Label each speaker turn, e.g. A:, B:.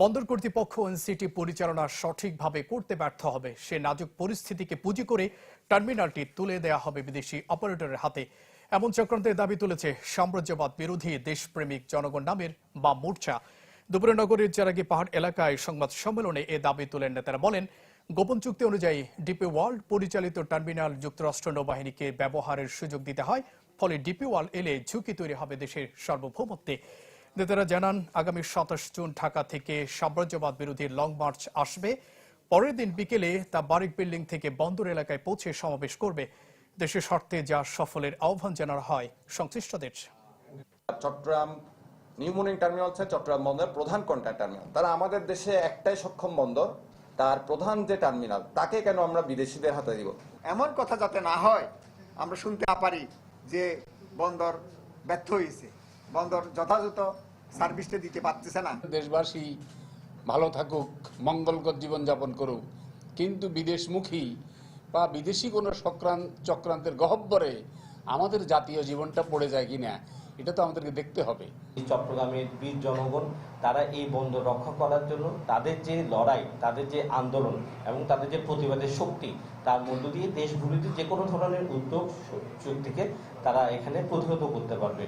A: বন্দর কর্তৃপক্ষ এনসিটি পরিচালনা সঠিকভাবে করতে ব্যর্থ হবে। সে নাজুক পরিস্থিতিকে পুঁজি করে টার্মিনালটি তুলে দেয়া হবে বিদেশি অপারেটরের হাতে। এমন চক্রান্তের দাবি তুলেছে সাম্রাজ্যবাদ বিরোধী দেশপ্রেমিক জনগণ নামের বাম মোর্চা। দুপুরে নগরীর চেরাগি পাহাড় এলাকায় সংবাদ সম্মেলনে এ দাবি তুলেন নেতারা। বলেন, গোপন চুক্তি অনুযায়ী ডিপি ওয়ার্ল্ড পরিচালিত টার্মিনাল যুক্তরাষ্ট্র নৌবাহিনীকে ব্যবহারের সুযোগ দিতে হয়। ফলে ডিপি ওয়ার্ল্ড এলে ঝুঁকি তৈরি হবে দেশের সার্বভৌমত্বে। নেতারা জানান, আগামী 27 জুন ঢাকা থেকে সাম্রাজ্যবাদ বিরোধী লং মার্চ আসবে। পরের দিন বিকেলে তা বারিক বিল্ডিং থেকে বন্দর এলাকায় পৌঁছে সমাবেশ করবে। দেশের স্বার্থে যা সফলের আহ্বান জানানো হয় সংশ্লিষ্টদের।
B: চট্টগ্রাম নিউ মর্নিং টার্মিনাল হচ্ছে চট্টগ্রাম বন্দরের প্রধান কন্টেইনার টার্মিনাল। তারা আমাদের দেশে একটাই সক্ষম বন্দর, তার প্রধান যে টার্মিনাল, তাকে কেন আমরা বিদেশিদের হাতে দিব?
C: এমন কথা যাতে না হয়, আমরা শুনতে না পারি যে বন্দর ব্যর্থ হয়েছে, বন্দর যথাযথ সার্ভিসটা দিতে পারতেছে না।
D: দেশবাসী ভালো থাকুক, মঙ্গলকর জীবনযাপন করুক, কিন্তু বিদেশমুখী বা বিদেশি কোনো চক্রান্তের গহ্বরে আমাদের জাতীয় জীবনটা পড়ে যায় কিনা, এটা তো আমাদেরকে দেখতে হবে।
E: চট্টগ্রামের বীর জনগণ তারা এই বন্দর রক্ষা করার জন্য তাদের যে লড়াই, তাদের যে আন্দোলন এবং তাদের যে প্রতিবাদের শক্তি, তার মধ্য দিয়ে দেশ বিরোধী যে কোনো ধরনের উদ্যোগ শক্তিকে তারা এখানে প্রতিহত করতে পারবে।